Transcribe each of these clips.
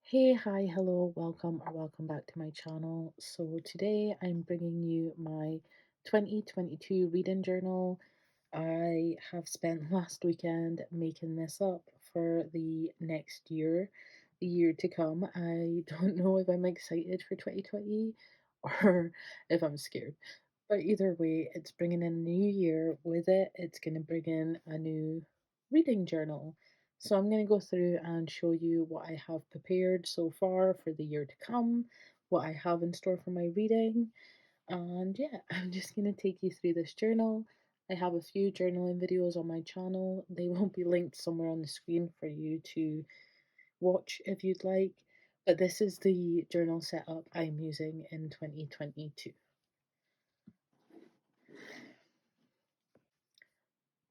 Hey, hi, hello, welcome or welcome back to my channel. So today I'm bringing you my 2022 reading journal. I have spent last weekend making this up for the next year, the year to come. I don't know if I'm excited for 2020 or if I'm scared. But either way, it's bringing in a new year. With it, it's going to bring in a new reading journal. So I'm going to go through and show you what I have prepared so far for the year to come, what I have in store for my reading, and yeah, I'm just going to take you through this journal. I have a few journaling videos on my channel. They will be linked somewhere on the screen for you to watch if you'd like. But this is the journal setup I'm using in 2022.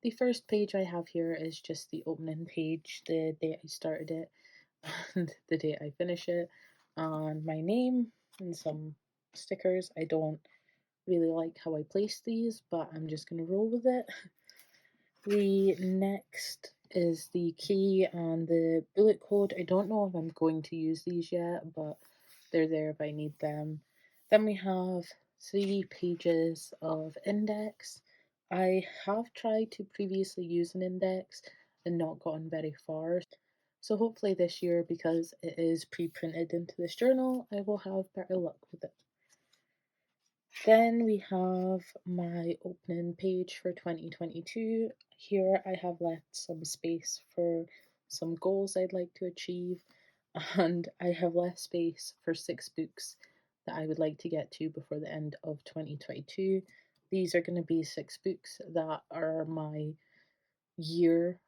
The first page I have here is just the opening page, the date I started it and the date I finish it, and my name and some stickers. I don't really like how I place these, but I'm just going to roll with it. The next is the key and the bullet code. I don't know if I'm going to use these yet, but they're there if I need them. Then we have 3 pages of index. I have tried to previously use an index and not gotten very far. So hopefully this year, because it is pre-printed into this journal, I will have better luck with it. Then we have my opening page for 2022. Here I have left some space for some goals I'd like to achieve, and I have left space for 6 books that I would like to get to before the end of 2022. These are going to be 6 books that are my year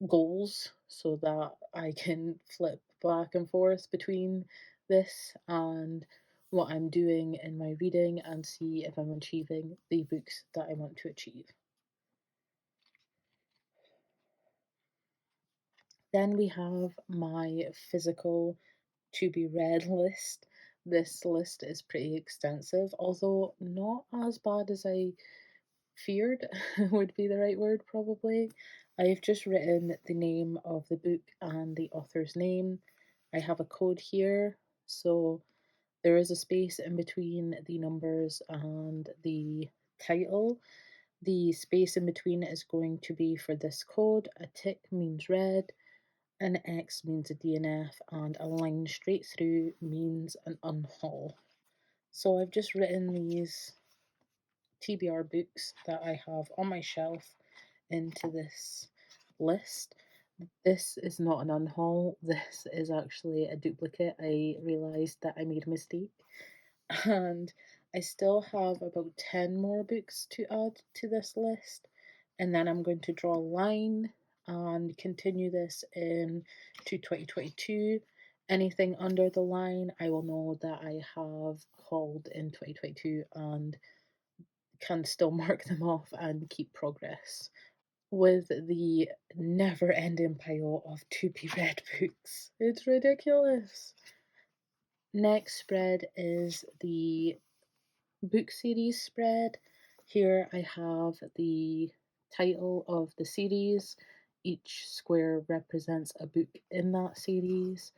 goals so that I can flip back and forth between this and what I'm doing in my reading and see if I'm achieving the books that I want to achieve. Then we have my physical to be read list. This list is pretty extensive, although not as bad as I feared would be the right word, probably. I've just written the name of the book and the author's name. I have a code here, so there is a space in between the numbers and the title. The space in between is going to be for this code. A tick means read, an X means a DNF, and a line straight through means an unhaul. So I've just written these TBR books that I have on my shelf into this list. This is not an unhaul, this is actually a duplicate. I realised that I made a mistake, and I still have about 10 more books to add to this list, and then I'm going to draw a line and continue this in to 2022. Anything under the line, I will know that I have hauled in 2022 and can still mark them off and keep progress. With the never ending pile of to be read books. It's ridiculous. Next spread is the book series spread. Here I have the title of the series. Each square represents a book in that series.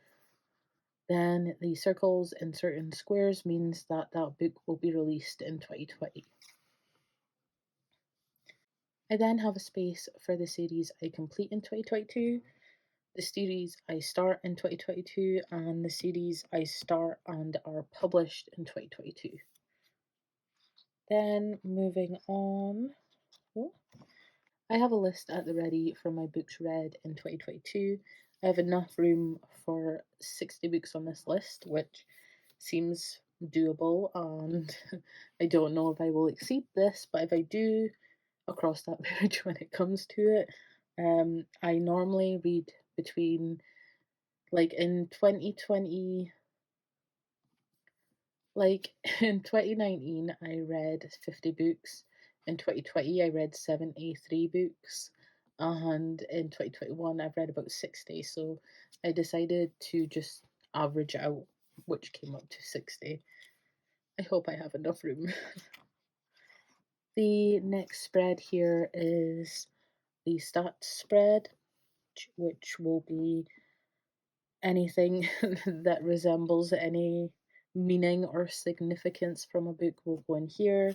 Then the circles in certain squares means that that book will be released in 2020. I then have a space for the series I complete in 2022, the series I start in 2022, and the series I start and are published in 2022. Then moving on, oh, I have a list at the ready for my books read in 2022. I have enough room for 60 books on this list, which seems doable, and I don't know if I will exceed this, but if I do, I'll cross that bridge when it comes to it. I normally read between, like in 2020, like in 2019, I read 50 books. In 2020, I read 73 books. And in 2021, I've read about 60. So I decided to just average out, which came up to 60. I hope I have enough room. The next spread here is the stats spread, which will be anything that resembles any meaning or significance from a book will go in here,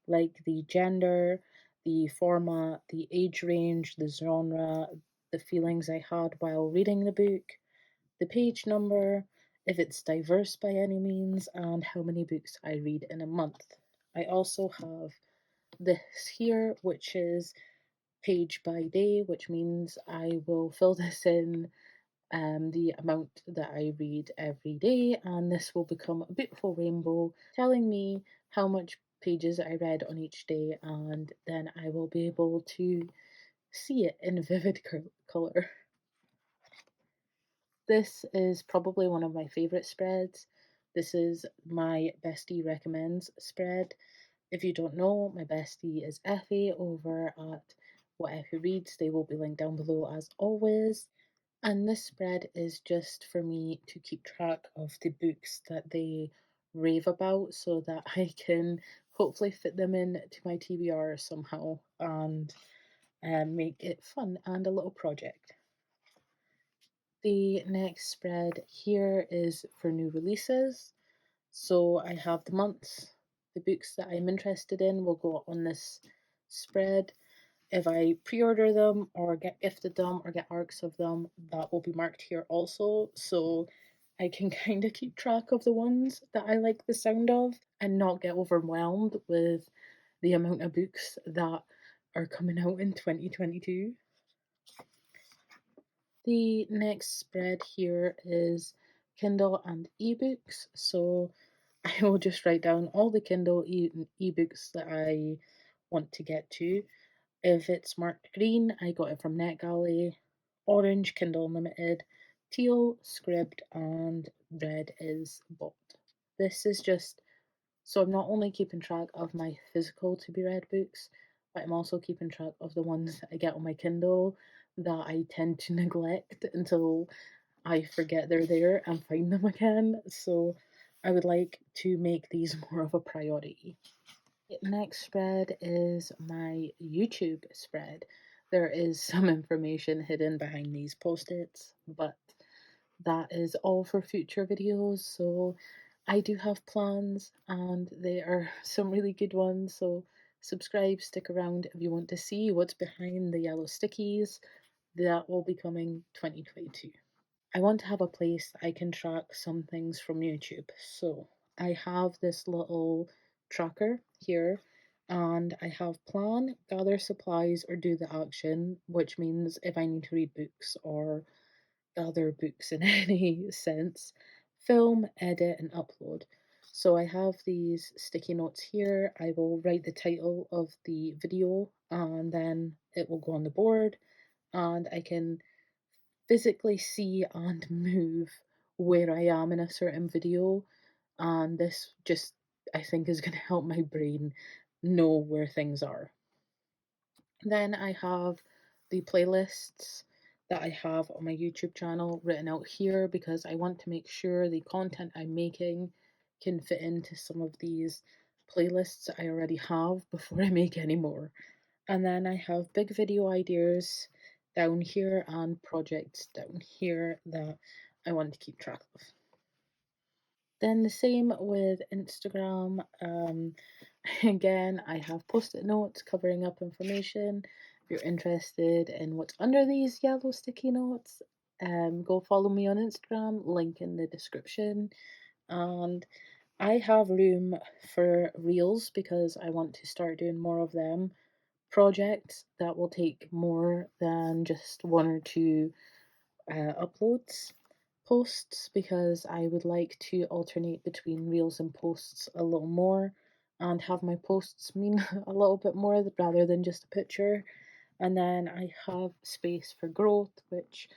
like the gender, the format, the age range, the genre, the feelings I had while reading the book, the page number, if it's diverse by any means, and how many books I read in a month. I also have this here, which is page by day, which means I will fill this in the amount that I read every day, and this will become a beautiful rainbow telling me how much pages I read on each day, and then I will be able to see it in vivid color. This is probably one of my favorite spreads. This is my bestie recommends spread. If you don't know, my bestie is Effie over at What Effie Reads. They will be linked down below as always. And this spread is just for me to keep track of the books that they rave about so that I can hopefully fit them in to my TBR somehow and make it fun and a little project. The next spread here is for new releases. So I have the months. The books that I'm interested in will go on this spread. If I pre-order them or get gifted them or get arcs of them, that will be marked here also. So I can kind of keep track of the ones that I like the sound of and not get overwhelmed with the amount of books that are coming out in 2022. The next spread here is Kindle and ebooks. So I will just write down all the Kindle ebooks that I want to get to. If it's marked green, I got it from NetGalley. Orange, Kindle Unlimited. Teal, Scribd, and red is bought. This is just so I'm not only keeping track of my physical to be read books, but I'm also keeping track of the ones that I get on my Kindle that I tend to neglect until I forget they're there and find them again. So I would like to make these more of a priority. Next spread is my YouTube spread. There is some information hidden behind these post-its, but that is all for future videos. So I do have plans and they are some really good ones. So subscribe, stick around if you want to see what's behind the yellow stickies. That will be coming 2022. I want to have a place that I can track some things from YouTube. So I have this little tracker here and I have plan, gather supplies, or do the action, which means if I need to read books or gather books in any sense, film, edit, and upload. So I have these sticky notes here. I will write the title of the video and then it will go on the board and I can physically see and move where I am in a certain video. And this just, I think, is going to help my brain know where things are. Then I have the playlists that I have on my YouTube channel written out here because I want to make sure the content I'm making can fit into some of these playlists I already have before I make any more. And then I have big video ideas down here and projects down here that I want to keep track of. Then the same with Instagram. Again, I have post-it notes covering up information. If you're interested in what's under these yellow sticky notes, go follow me on Instagram, link in the description. And I have room for reels because I want to start doing more of them. Projects that will take more than just one or two uploads. Posts because I would like to alternate between reels and posts a little more and have my posts mean a little bit more rather than just a picture. And then I have space for growth, which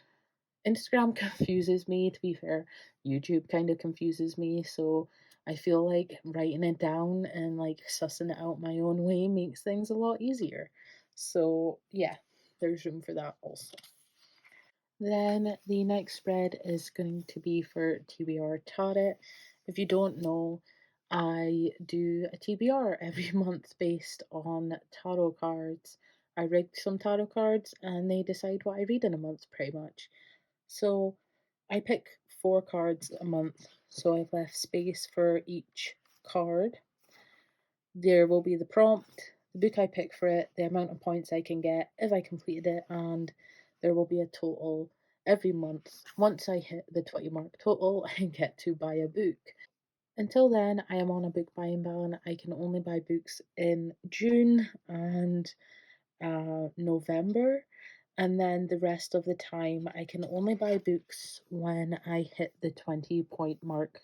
Instagram confuses me, to be fair. YouTube kind of confuses me, so I feel like writing it down and like sussing it out my own way makes things a lot easier. So, yeah, there's room for that also. Then the next spread is going to be for TBR Tarot. If you don't know, I do a TBR every month based on tarot cards. I rig some tarot cards and they decide what I read in a month pretty much. So I pick 4 cards a month, so I've left space for each card. There will be the prompt, the book I pick for it, the amount of points I can get if I completed it, and there will be a total every month. Once I hit the 20 mark total, I get to buy a book. Until then, I am on a book buying ban. I can only buy books in June and November, and then the rest of the time, I can only buy books when I hit the 20-point mark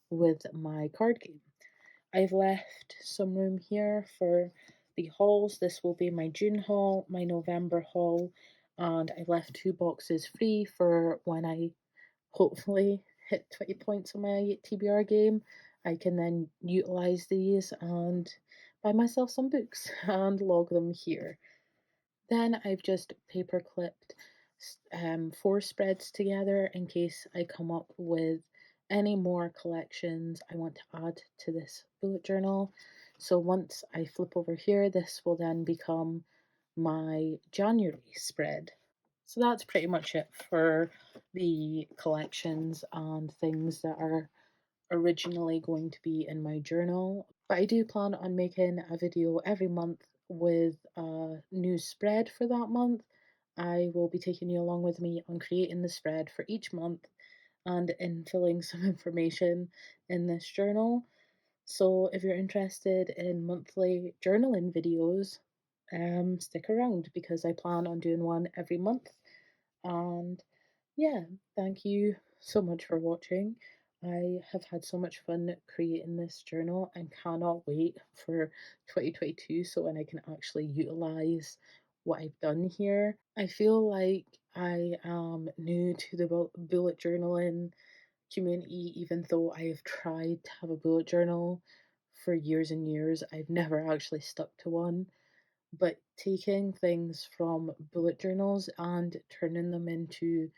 with my card game. I've left some room here for the hauls. This will be my June haul, my November haul, and I've left 2 boxes free for when I hopefully hit 20 points on my TBR game. I can then utilize these and buy myself some books and log them here. Then I've just paper clipped 4 spreads together in case I come up with any more collections I want to add to this bullet journal. So once I flip over here, this will then become my January spread. So that's pretty much it for the collections and things that are originally going to be in my journal. But I do plan on making a video every month with a new spread for that month. I will be taking you along with me on creating the spread for each month and in filling some information in this journal. So if you're interested in monthly journaling videos, stick around because I plan on doing one every month. And yeah, thank you so much for watching. I have had so much fun creating this journal and cannot wait for 2022 so when I can actually utilize what I've done here. I feel like I am new to the bullet journaling community, even though I have tried to have a bullet journal for years and years. I've never actually stuck to one. But taking things from bullet journals and turning them into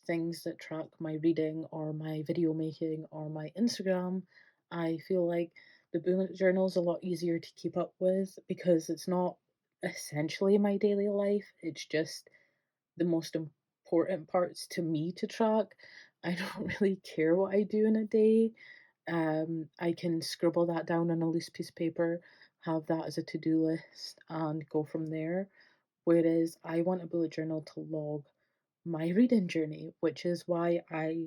things that track my reading or my video making or my Instagram, I feel like the bullet journal is a lot easier to keep up with because it's not essentially my daily life, it's just the most important parts to me to track. I don't really care what I do in a day. I can scribble that down on a loose piece of paper, have that as a to do list, and go from there. Whereas I want a bullet journal to log my reading journey, which is why I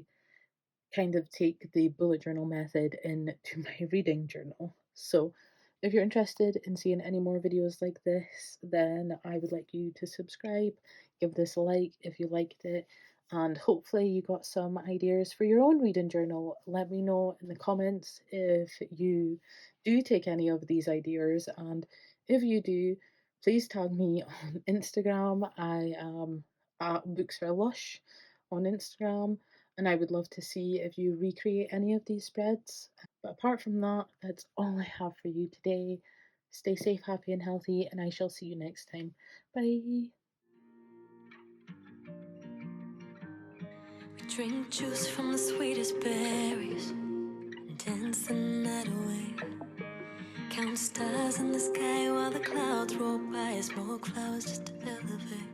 kind of take the bullet journal method into my reading journal. So, if you're interested in seeing any more videos like this, then I would like you to subscribe, give this a like if you liked it, and hopefully you got some ideas for your own reading journal. Let me know in the comments if you do take any of these ideas, and if you do, please tag me on Instagram. I am at Books Are Lush on Instagram, and I would love to see if you recreate any of these spreads. But apart from that, that's all I have for you today. Stay safe, happy, and healthy, and I shall see you next time. Bye. We drink juice from the sweetest berries and dance the night away. Count stars in the sky while the clouds roll by. More clouds just to elevate.